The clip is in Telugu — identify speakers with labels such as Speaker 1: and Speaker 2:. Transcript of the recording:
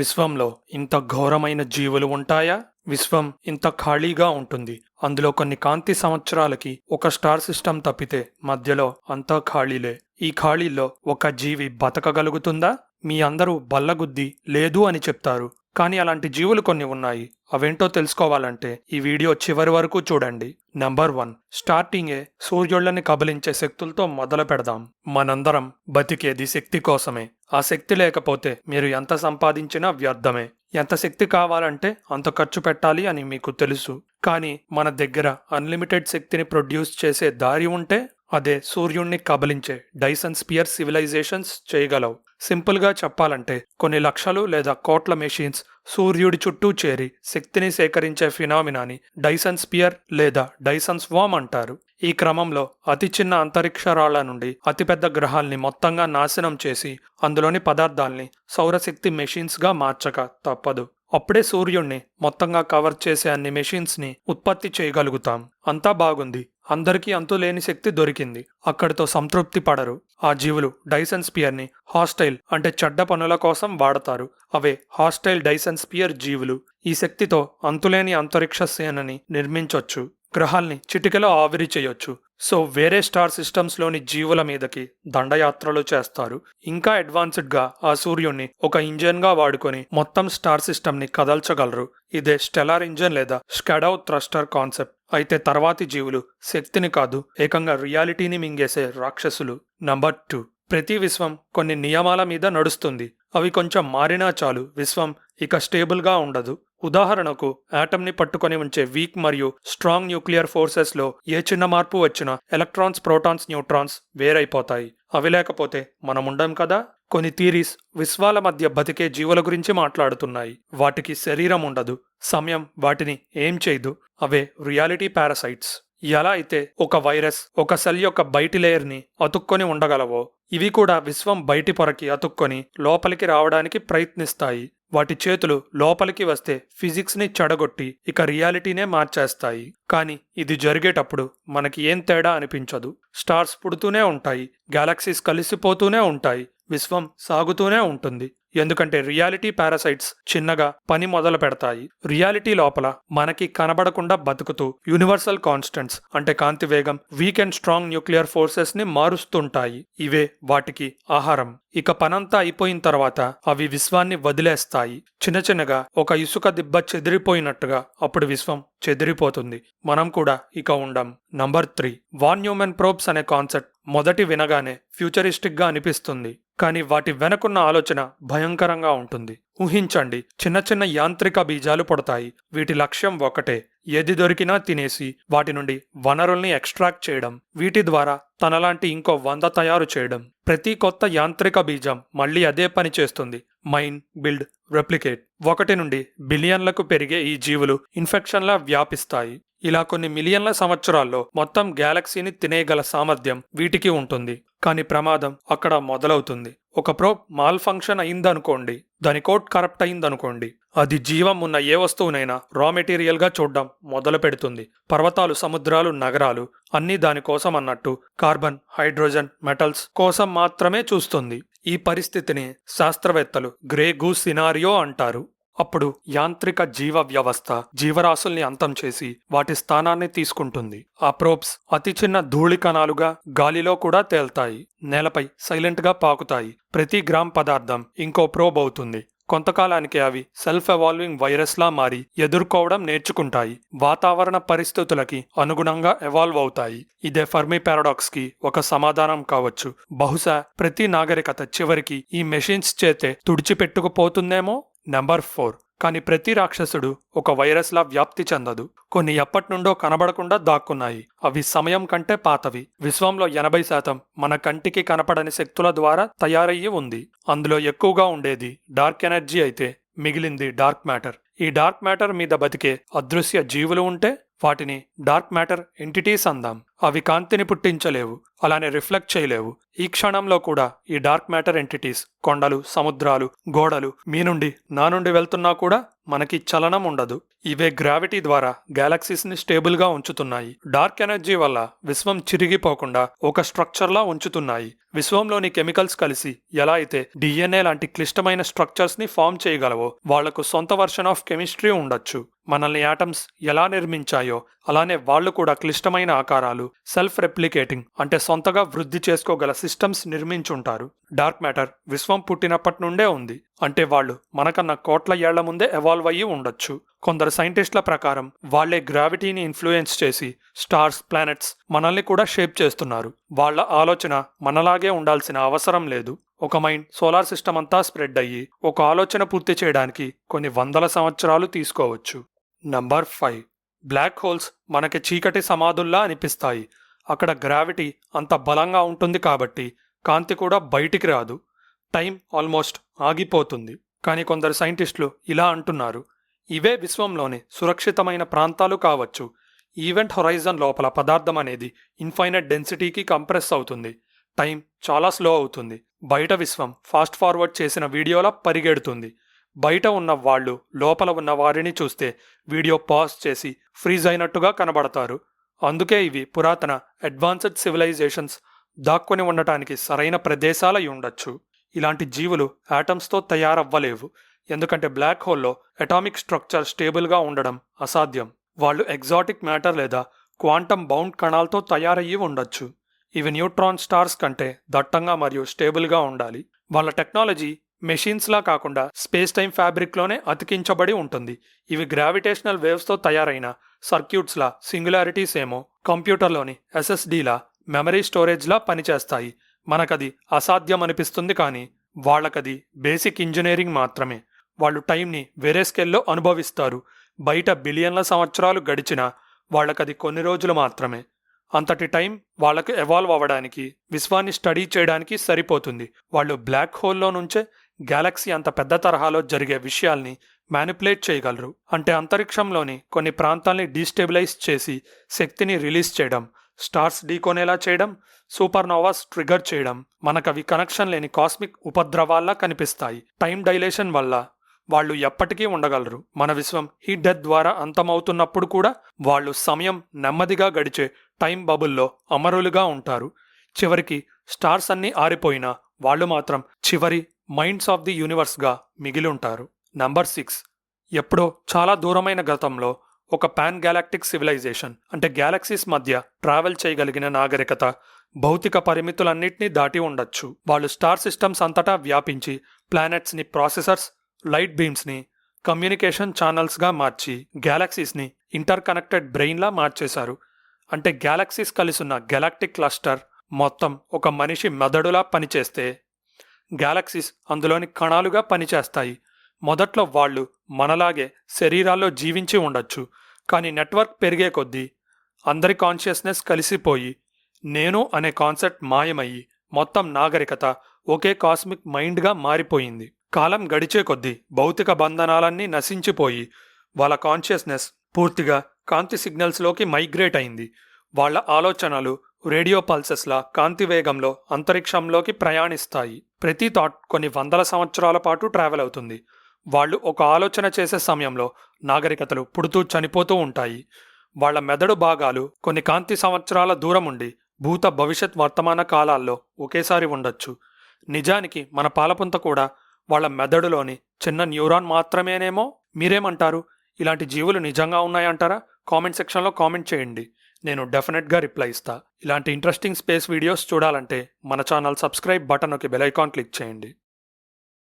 Speaker 1: విశ్వంలో ఇంత ఘోరమైన జీవులు ఉంటాయా? విశ్వం ఇంత ఖాళీగా ఉంటుంది. అందులో కొన్ని కాంతి సంవత్సరాలకి ఒక స్టార్ సిస్టమ్ తప్పితే మధ్యలో అంతా ఖాళీలే. ఈ ఖాళీల్లో ఒక జీవి బతకగలుగుతుందా? మీ అందరూ బల్లగుద్ది లేదు అని చెప్తారు. కానీ అలాంటి జీవులు కొన్ని ఉన్నాయి. అవేంటో తెలుసుకోవాలంటే ఈ వీడియో చివరి వరకు చూడండి. నంబర్ 1, స్టార్టింగే సూర్యుళ్ళని కబలించే శక్తులతో మొదలు పెడదాం. మనందరం బతికేది శక్తి కోసమే. ఆ శక్తి లేకపోతే మీరు ఎంత సంపాదించినా వ్యర్థమే. ఎంత శక్తి కావాలంటే అంత ఖర్చు పెట్టాలి అని మీకు తెలుసు. కానీ మన దగ్గర అన్లిమిటెడ్ శక్తిని ప్రొడ్యూస్ చేసే దారి ఉంటే అదే సూర్యుణ్ణి కబలించే డైసన్ స్పియర్ సివిలైజేషన్స్ చేయగలవు. సింపుల్గా చెప్పాలంటే కొన్ని లక్షలు లేదా కోట్ల మెషిన్స్ సూర్యుడి చుట్టూ చేరి శక్తిని సేకరించే ఫినామినాని డైసన్ స్పియర్ లేదా డైసన్ స్వార్మ్ అంటారు. ఈ క్రమంలో అతి చిన్న అంతరిక్ష రాళ్ల నుండి అతిపెద్ద గ్రహాల్ని మొత్తంగా నాశనం చేసి అందులోని పదార్థాల్ని సౌరశక్తి మెషిన్స్గా మార్చక తప్పదు. అప్పుడే సూర్యుణ్ణి మొత్తంగా కవర్ చేసే అన్ని మెషిన్స్ని ఉత్పత్తి చేయగలుగుతాం. అంతా బాగుంది, అందరికీ అంతులేని శక్తి దొరికింది. అక్కడితో సంతృప్తి పడరు. ఆ జీవులు డైసన్ స్పియర్ని హాస్టైల్ అంటే చెడ్డ పనుల కోసం వాడతారు. అవే హాస్టైల్ డైసన్ స్పియర్ జీవులు. ఈ శక్తితో అంతులేని అంతరిక్ష సేనని నిర్మించొచ్చు. గ్రహాల్ని చిటికెలో ఆవిరి చేయొచ్చు. సో వేరే స్టార్ సిస్టమ్స్లోని జీవుల మీదకి దండయాత్రలు చేస్తారు. ఇంకా అడ్వాన్స్డ్గా ఆ సూర్యుణ్ణి ఒక ఇంజన్గా వాడుకొని మొత్తం స్టార్ సిస్టమ్ని కదల్చగలరు. ఇదే స్టెలార్ ఇంజన్ లేదా స్కాడౌ థ్రస్టర్ కాన్సెప్ట్. అయితే తర్వాతి జీవులు శక్తిని కాదు, ఏకంగా రియాలిటీని మింగేసే రాక్షసులు. నంబర్ 2, ప్రతి విశ్వం కొన్ని నియమాల మీద నడుస్తుంది. అవి కొంచెం మారినా చాలు విశ్వం ఇక స్టేబుల్గా ఉండదు. ఉదాహరణకు యాటమ్ని పట్టుకొని ఉంచే వీక్ మరియు స్ట్రాంగ్ న్యూక్లియర్ ఫోర్సెస్లో ఏ చిన్న మార్పు వచ్చినా ఎలక్ట్రాన్స్, ప్రోటాన్స్, న్యూట్రాన్స్ వేరైపోతాయి. అవి లేకపోతే మనం ఉండం కదా. కొన్ని థీరీస్ విశ్వాల మధ్య బతికే జీవుల గురించి మాట్లాడుతున్నాయి. వాటికి శరీరం ఉండదు, సమయం వాటిని ఏం చేయదు. అవే రియాలిటీ పారాసైట్స్. ఎలా అయితే ఒక వైరస్ ఒక సెల్ యొక్క బయటి లేయర్ని అతుక్కొని ఉండగలవో, ఇవి కూడా విశ్వం బయటి పొరకి అతుక్కొని లోపలికి రావడానికి ప్రయత్నిస్తాయి. వాటి చేతులు లోపలికి వస్తే ఫిజిక్స్ని చెడగొట్టి ఇక రియాలిటీనే మార్చేస్తాయి. కానీ ఇది జరిగేటప్పుడు మనకి ఏం తేడా అనిపించదు. స్టార్స్ పుడుతూనే ఉంటాయి, గెలాక్సీస్ కలిసిపోతూనే ఉంటాయి, విశ్వం సాగుతూనే ఉంటుంది. ఎందుకంటే రియాలిటీ పారాసైట్స్ చిన్నగా పని మొదలు పెడతాయి. రియాలిటీ లోపల మనకి కనబడకుండా బతుకుతూ యూనివర్సల్ కాన్స్టెంట్స్ అంటే కాంతి వేగం, week and strong nuclear forces ని మారుస్తుంటాయి. ఇవే వాటికి ఆహారం. ఇక పనంతా అయిపోయిన తర్వాత అవి విశ్వాన్ని వదిలేస్తాయి. చిన్న చిన్నగా ఒక ఇసుక దిబ్బ చెదిరిపోయినట్టుగా. అప్పుడు విశ్వం చెదిరిపోతుంది. మనం కూడా ఇక ఉండం. నంబర్ 3, వాన్ న్యూమన్ ప్రోబ్స్ అనే కాన్సెప్ట్ మొదటి వినగానే ఫ్యూచరిస్టిక్ గా అనిపిస్తుంది. కానీ వాటి వెనకున్న ఆలోచన భయంకరంగా ఉంటుంది. ఊహించండి, చిన్న చిన్న యాంత్రిక బీజాలు పడతాయి. వీటి లక్ష్యం ఒకటే, ఏది దొరికినా తినేసి వాటి నుండి వనరుల్ని ఎక్స్ట్రాక్ట్ చేయడం. వీటి ద్వారా తనలాంటి ఇంకో 100 తయారు చేయడం. ప్రతి కొత్త యాంత్రిక బీజం మళ్ళీ అదే పని చేస్తుంది. Mine, build, replicate. 1 నుండి బిలియన్లకు పెరిగే ఈ జీవులు ఇన్ఫెక్షన్లా వ్యాపిస్తాయి. ఇలా కొన్ని మిలియన్ల సంవత్సరాల్లో మొత్తం గ్యాలక్సీని తినేయగల సామర్థ్యం వీటికి ఉంటుంది. కానీ ప్రమాదం అక్కడ మొదలవుతుంది. ఒక ప్రోబ్ మాల్ ఫంక్షన్ అయిందనుకోండి, దాని కోడ్ కరప్ట్ అయిందనుకోండి, అది జీవం ఉన్న ఏ వస్తువునైనా రా మెటీరియల్గా చూడడం మొదలు పెడుతుంది. పర్వతాలు, సముద్రాలు, నగరాలు అన్నీ దానికోసం అన్నట్టు కార్బన్, హైడ్రోజన్, మెటల్స్ కోసం మాత్రమే చూస్తుంది. ఈ పరిస్థితిని శాస్త్రవేత్తలు గ్రే గూస్ సినారియో అంటారు. అప్పుడు యాంత్రిక జీవ వ్యవస్థ జీవరాశుల్ని అంతం చేసి వాటి స్థానాన్ని తీసుకుంటుంది. ఆ ప్రోబ్స్ అతి చిన్న ధూళి కణాలుగా గాలిలో కూడా తేల్తాయి, నేలపై సైలెంట్గా పాకుతాయి. ప్రతి గ్రామ్ పదార్థం ఇంకో ప్రోబ్ అవుతుంది. కొంతకాలానికి అవి సెల్ఫ్ ఎవాల్వింగ్ వైరస్లా మారి ఎదుర్కోవడం నేర్చుకుంటాయి. వాతావరణ పరిస్థితులకి అనుగుణంగా ఎవాల్వ్ అవుతాయి. ఇదే ఫర్మి పారాడాక్స్ కి ఒక సమాధానం కావచ్చు. బహుశా ప్రతి నాగరికత చివరికి ఈ మెషిన్స్ చేతే తుడిచిపెట్టుకుపోతుందేమో. నంబర్ 4, కానీ ప్రతి రాక్షసుడు ఒక వైరస్లా వ్యాప్తి చెందదు. కొన్ని ఎప్పటినుండో కనబడకుండా దాక్కున్నాయి. అవి సమయం కంటే పాతవి. విశ్వంలో 80% మన కంటికి కనపడని శక్తుల ద్వారా తయారయ్యి ఉంది. అందులో ఎక్కువగా ఉండేది డార్క్ ఎనర్జీ అయితే మిగిలింది డార్క్ మ్యాటర్. ఈ డార్క్ మ్యాటర్ మీద బతికే అదృశ్య జీవులు ఉంటే వాటిని డార్క్ మ్యాటర్ ఎంటిటీస్ అందాం. అవి కాంతిని పుట్టించలేవు, అలానే రిఫ్లెక్ట్ చేయలేవు. ఈ క్షణంలో కూడా ఈ డార్క్ మ్యాటర్ ఎంటిటీస్, కొండలు, సముద్రాలు, గోడలు మీ నుండి నా నుండి వెళ్తున్నా కూడా మనకి చలనం ఉండదు. ఇవే గ్రావిటీ ద్వారా గ్యాలక్సీస్ ని స్టేబుల్ గా ఉంచుతున్నాయి. డార్క్ ఎనర్జీ వల్ల విశ్వం చిరిగిపోకుండా ఒక స్ట్రక్చర్ లా ఉంచుతున్నాయి. విశ్వంలోని కెమికల్స్ కలిసి ఎలా అయితే డిఎన్ఏ లాంటి క్లిష్టమైన స్ట్రక్చర్స్ ని ఫామ్ చేయగలవో వాళ్లకు సొంత వర్షన్ ఆఫ్ కెమిస్ట్రీ ఉండొచ్చు. మనల్ని యాటమ్స్ ఎలా నిర్మించాయో అలానే వాళ్ళు కూడా క్లిష్టమైన ఆకారాలు, సెల్ఫ్ రెప్లికేటింగ్ అంటే సొంతగా వృద్ధి చేసుకోగల సిస్టమ్స్ నిర్మించుంటారు. డార్క్ మ్యాటర్ విశ్వం పుట్టినప్పటి నుండే ఉంది. అంటే వాళ్ళు మనకన్నా కోట్ల ఏళ్ల ముందే ఎవాల్వ్ అయ్యి ఉండొచ్చు. కొందరు సైంటిస్టుల ప్రకారం వాళ్లే గ్రావిటీని ఇన్ఫ్లుయెన్స్ చేసి స్టార్స్, ప్లానెట్స్ మనల్ని కూడా షేప్ చేస్తున్నారు. వాళ్ల ఆలోచన మనలాగే ఉండాల్సిన అవసరం లేదు. ఒక మైండ్ సోలార్ సిస్టమ్ అంతా స్ప్రెడ్ అయ్యి ఒక ఆలోచన పూర్తి చేయడానికి కొన్ని వందల సంవత్సరాలు తీసుకోవచ్చు. నంబర్ 5. బ్లాక్ హోల్స్ మనకి చీకటి సమాధుల్లా అనిపిస్తాయి. అక్కడ గ్రావిటీ అంత బలంగా ఉంటుంది కాబట్టి కాంతి కూడా బయటికి రాదు. టైం ఆల్మోస్ట్ ఆగిపోతుంది. కానీ కొందరు సైంటిస్టులు ఇలా అంటున్నారు, ఇవే విశ్వంలోని సురక్షితమైన ప్రాంతాలు కావచ్చు. ఈవెంట్ హొరైజన్ లోపల పదార్థం అనేది ఇన్ఫైనైట్ డెన్సిటీకి కంప్రెస్ అవుతుంది. టైం చాలా స్లో అవుతుంది. బయట విశ్వం ఫాస్ట్ ఫార్వర్డ్ చేసిన వీడియోలా పరిగెడుతుంది. బయట ఉన్న వాళ్ళు లోపల ఉన్న వారిని చూస్తే వీడియో పాజ్ చేసి ఫ్రీజ్ అయినట్టుగా కనబడతారు. అందుకే ఇవి పురాతన అడ్వాన్స్డ్ సివిలైజేషన్స్ దాక్కుని ఉండటానికి సరైన ప్రదేశాలై ఉండొచ్చు. ఇలాంటి జీవులు యాటమ్స్తో తయారవ్వలేవు. ఎందుకంటే బ్లాక్ హోల్లో అటామిక్ స్ట్రక్చర్ స్టేబుల్గా ఉండడం అసాధ్యం. వాళ్ళు ఎగ్జాటిక్ మ్యాటర్ లేదా క్వాంటమ్ బౌండ్ కణాలతో తయారయ్యి ఉండొచ్చు. ఇవి న్యూట్రాన్ స్టార్స్ కంటే దట్టంగా మరియు స్టేబుల్గా ఉండాలి. వాళ్ళ టెక్నాలజీ మెషిన్స్లా కాకుండా స్పేస్ టైం ఫ్యాబ్రిక్లోనే అతికించబడి ఉంటుంది. ఇవి గ్రావిటేషనల్ వేవ్స్తో తయారైన సర్క్యూట్స్లా, సింగులారిటీస్ ఏమో కంప్యూటర్లోని ఎస్ఎస్డీలా, మెమరీ స్టోరేజ్లా పనిచేస్తాయి. మనకది అసాధ్యం అనిపిస్తుంది, కానీ వాళ్ళకది బేసిక్ ఇంజనీరింగ్ మాత్రమే. వాళ్ళు టైంని వేరే స్కేల్లో అనుభవిస్తారు. బయట బిలియన్ల సంవత్సరాలు గడిచినా వాళ్ళకది కొన్ని రోజులు మాత్రమే. అంతటి టైం వాళ్ళకు ఎవాల్వ్ అవ్వడానికి, విశ్వాన్ని స్టడీ చేయడానికి సరిపోతుంది. వాళ్ళు బ్లాక్ హోల్లో నుంచే గ్యాలక్సీ అంత పెద్ద తరహాలో జరిగే విషయాల్ని మ్యానిపులేట్ చేయగలరు. అంటే అంతరిక్షంలోని కొన్ని ప్రాంతాల్ని డీస్టెబిలైజ్ చేసి శక్తిని రిలీజ్ చేయడం, స్టార్స్ ఢీకొనేలా చేయడం, సూపర్ నోవాస్ ట్రిగర్ చేయడం. మనకవి కనెక్షన్ లేని కాస్మిక్ ఉపద్రవాల్లా కనిపిస్తాయి. టైం డైలేషన్ వల్ల వాళ్ళు ఎప్పటికీ ఉండగలరు. మన విశ్వం హీట్ డెత్ ద్వారా అంతమవుతున్నప్పుడు కూడా వాళ్ళు సమయం నెమ్మదిగా గడిచే టైం బబుల్లో అమరులుగా ఉంటారు. చివరికి స్టార్స్ అన్నీ ఆరిపోయినా వాళ్ళు మాత్రం చివరి మైండ్స్ ఆఫ్ ది యూనివర్స్గా మిగిలి ఉంటారు. నంబర్ 6. ఎప్పుడో చాలా దూరమైన గతంలో ఒక పాన్ గ్యాలాక్టిక్ సివిలైజేషన్ అంటే గ్యాలక్సీస్ మధ్య ట్రావెల్ చేయగలిగిన నాగరికత భౌతిక పరిమితులన్నింటినీ దాటి ఉండొచ్చు. వాళ్ళు స్టార్ సిస్టమ్స్ అంతటా వ్యాపించి ప్లానెట్స్ని ప్రాసెసర్స్, లైట్ బీమ్స్ని కమ్యూనికేషన్ ఛానల్స్గా మార్చి గ్యాలక్సీస్ని ఇంటర్ కనెక్టెడ్ బ్రెయిన్లా మార్చేశారు. అంటే గ్యాలక్సీస్ కలిసున్న గెలాక్టిక్ క్లస్టర్ మొత్తం ఒక మనిషి మెదడులా పనిచేస్తే గ్యాలక్సీస్ అందులోని కణాలుగా పనిచేస్తాయి. మొదట్లో వాళ్ళు మనలాగే శరీరాల్లో జీవించి ఉండొచ్చు, కానీ నెట్వర్క్ పెరిగే కొద్దీ అందరి కాన్షియస్నెస్ కలిసిపోయి నేను అనే కాన్సెప్ట్ మాయమయ్యి మొత్తం నాగరికత ఒకే కాస్మిక్ మైండ్గా మారిపోయింది. కాలం గడిచే కొద్దీ భౌతిక బంధనాలన్నీ నశించిపోయి వాళ్ళ కాన్షియస్నెస్ పూర్తిగా కాంతి సిగ్నల్స్లోకి మైగ్రేట్ అయింది. వాళ్ళ ఆలోచనలు రేడియో పల్సెస్లా కాంతి వేగంలో అంతరిక్షంలోకి ప్రయాణిస్తాయి. ప్రతి థాట్ కొన్ని వందల సంవత్సరాల పాటు ట్రావెల్ అవుతుంది. వాళ్ళు ఒక ఆలోచన చేసే సమయంలో నాగరికతలు పుడుతూ చనిపోతూ ఉంటాయి. వాళ్ళ మెదడు భాగాలు కొన్ని కాంతి సంవత్సరాల దూరం ఉండి భూత, భవిష్యత్, వర్తమాన కాలాల్లో ఒకేసారి ఉండొచ్చు. నిజానికి మన పాలపుంత కూడా వాళ్ళ మెదడులోని చిన్న న్యూరాన్ మాత్రమేనేమో. మీరేమంటారు? ఇలాంటి జీవులు నిజంగా ఉన్నాయంటారా? కామెంట్ సెక్షన్లో కామెంట్ చేయండి. నేను డెఫినెట్గా రిప్లై ఇస్తా. ఇలాంటి ఇంట్రెస్టింగ్ స్పేస్ వీడియోస్ చూడాలంటే మన ఛానల్ సబ్స్క్రైబ్ బటన్ నొక్కి బెల్ ఐకాన్ క్లిక్ చేయండి.